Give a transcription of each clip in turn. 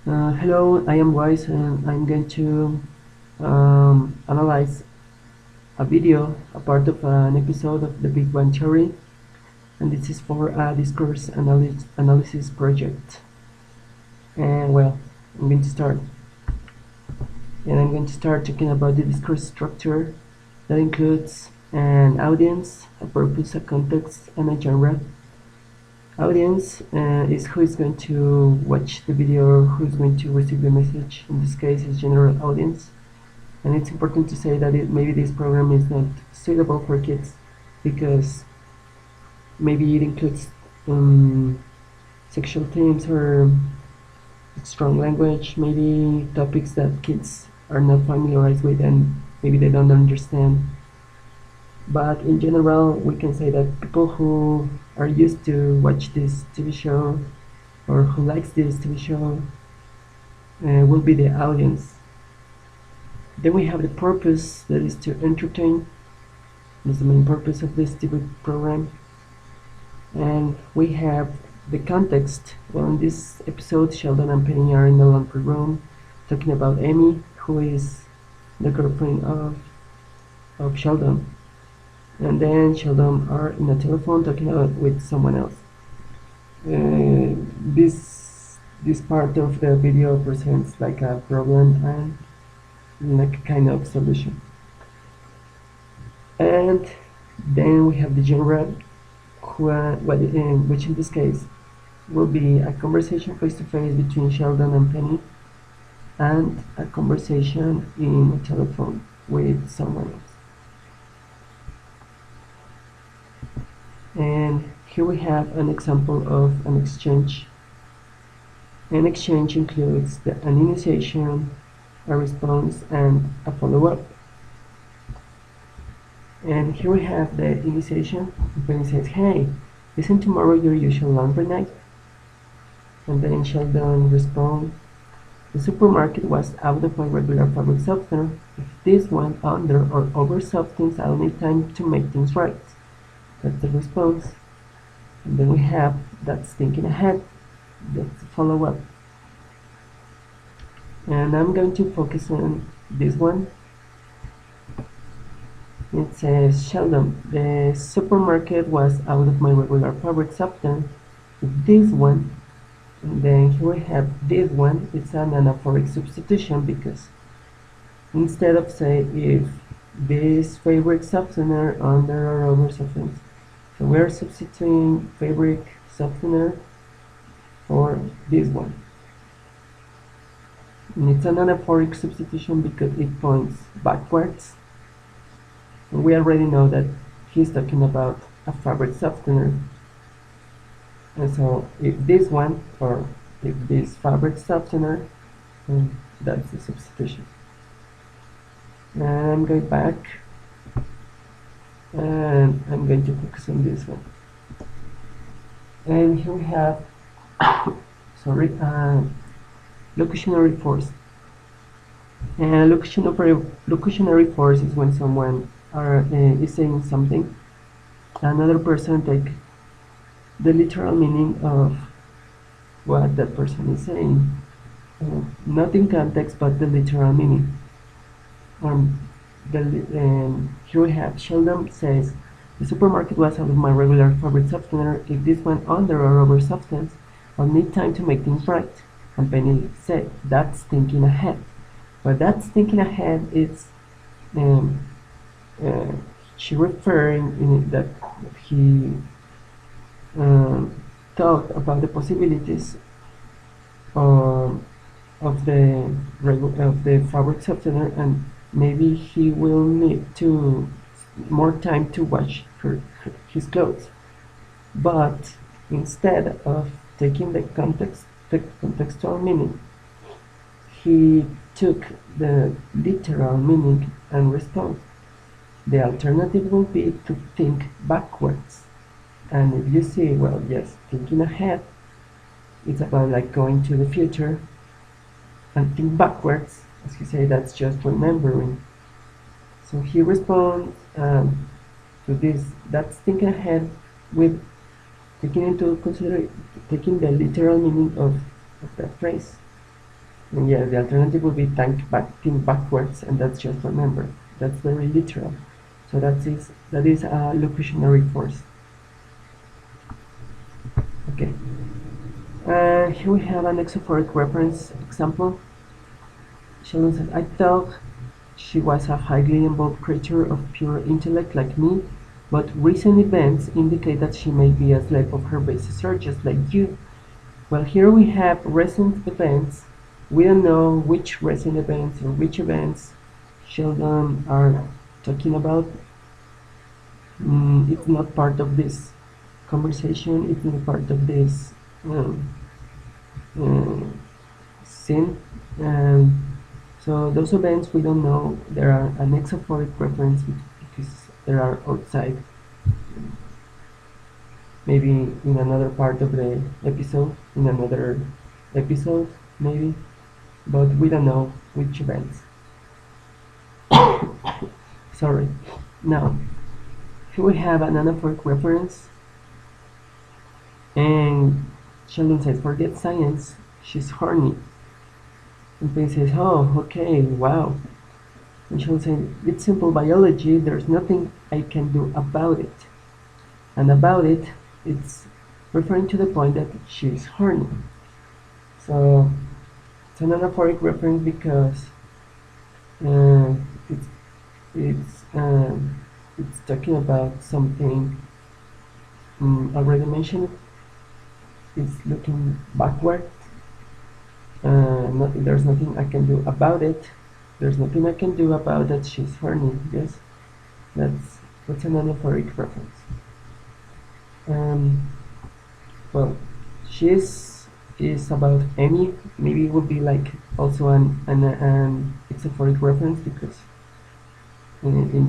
Hello, I am Wise and I'm going to analyze a video, a part of an episode of the Big Bang Theory, and this is for a discourse analysis project. And well, I'm going to start. And I'm going to start talking about the discourse structure that includes an audience, a purpose, a context, and a genre. Audience is who is going to watch the video or who is going to receive the message. In this case, is general audience. And it's important to say that maybe this program is not suitable for kids because maybe it includes sexual themes or strong language, maybe topics that kids are not familiarized with and maybe they don't understand. But in general, we can say that people who are used to watch this TV show or who likes this TV show will be the audience. Then we have the purpose, that is to entertain. That's the main purpose of this TV program. And we have the context. Well, in this episode, Sheldon and Penny are in the laundry room talking about Amy, who is the girlfriend of Sheldon. And then Sheldon are in a telephone talking with someone else. This part of the video presents like a problem and like a kind of solution. And then we have the genre, which in this case will be a conversation face-to-face between Sheldon and Penny, and a conversation in a telephone with someone else. And here we have an example of an exchange. An exchange includes an initiation, a response, and a follow-up. And here we have the initiation. Penny says, "Hey, isn't tomorrow your usual laundry night?" And then Sheldon responds, "The supermarket was out of my regular fabric softener. If this went under or over softens, I'll need time to make things right." That's the response. And then we have that's thinking ahead. That's the follow-up. And I'm going to focus on this one. It says, "Sheldon, the supermarket was out of my regular fabric softener. If this one," and then here we have this one. It's an anaphoric substitution because instead of say if this fabric softener under or over softens, so we're substituting fabric softener for this one. And it's an anaphoric substitution because it points backwards. And we already know that he's talking about a fabric softener. And so if this one, or if this fabric softener, that's the substitution. And I'm going back, and I'm going to focus on this one. And here we have, sorry, locutionary force. And locutionary force is when someone is saying something, another person take the literal meaning of what that person is saying, not in context but the literal meaning. Here we have Sheldon says, "The supermarket was out of my regular fabric softener. If this went under or over substance, I'll need time to make things right." And Penny said, "That's thinking ahead." But that's thinking ahead is she referring in that he thought about the possibilities of the fabric softener, and maybe he will need more time to wash his clothes. But instead of taking the contextual meaning, he took the literal meaning and responded. The alternative will be to think backwards. And if you see, well, yes, thinking ahead, it's about like going to the future, and think backwards, as you say, that's just remembering. So he responds to this, that's thinking ahead, with taking into consideration, taking the literal meaning of that phrase. And yeah, the alternative would be think backwards, and that's just remember. That's very literal. So that is a locutionary force. Okay. Here we have an exophoric reference example. Sheldon says, I thought she was a highly involved creature of pure intellect like me, but recent events indicate that she may be a slave of her base urges like you. Well, here we have recent events. We don't know which recent events or which events Sheldon are talking about. It's not part of this conversation. It's not part of this scene. So those events we don't know. There are an exophoric reference because they are outside. Maybe in another part of the episode, in another episode, maybe, but we don't know which events. Sorry. Now, here we have an anaphoric reference, and Sheldon says, forget science, she's horny. And Payne says, oh, okay, wow. And Sheldon says, it's simple biology, there's nothing I can do about it. And about it, it's referring to the point that she's horny. So it's an anaphoric reference because it's talking about something already mentioned. It's looking backward. There's nothing I can do about it. There's nothing I can do about that she's horny. Yes, that's an anaphoric reference. Well, she's is about Amy. Maybe it would be like also an exophoric reference because in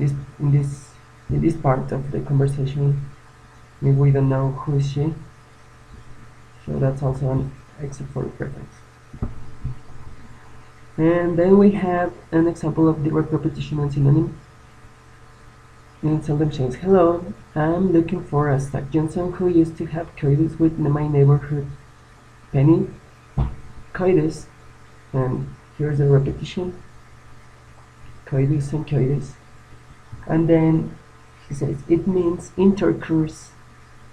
this part of the conversation, maybe we don't know who is she. So that's also an exophoric reference. And then we have an example of direct repetition and synonym. And Sheldon says, hello, I'm looking for a Zach Johnson who used to have coitus with my neighborhood Penny. Coitus, and here's the repetition. Coitus and coitus. And then he says, it means intercourse.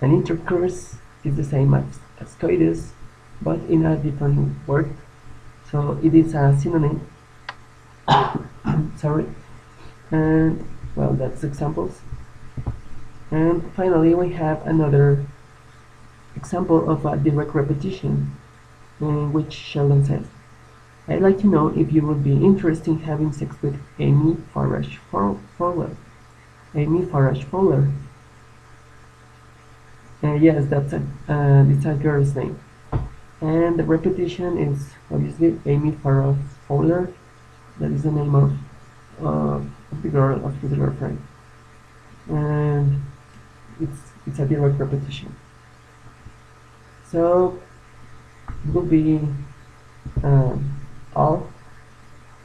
And intercourse is the same as coitus, but in a different word. So it is a synonym. Sorry. And well, that's examples. And finally, we have another example of a direct repetition, in which Sheldon says, I'd like to know if you would be interested in having sex with Amy Farage Fowler. Amy Farage Fowler. Yes, it's a girl's name. And the repetition is obviously Amy Farage Fowler. That is the name of the girl, of his girlfriend. And it's a direct repetition. So it will be all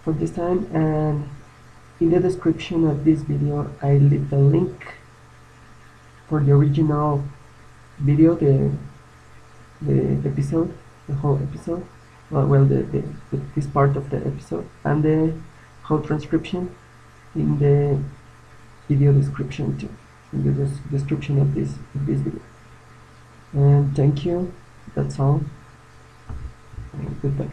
for this time, and in the description of this video I leave the link for the original video, the episode, the whole episode, well this part of the episode, and the whole transcription in the video description too, in the description of this video. And thank you, that's all, and goodbye.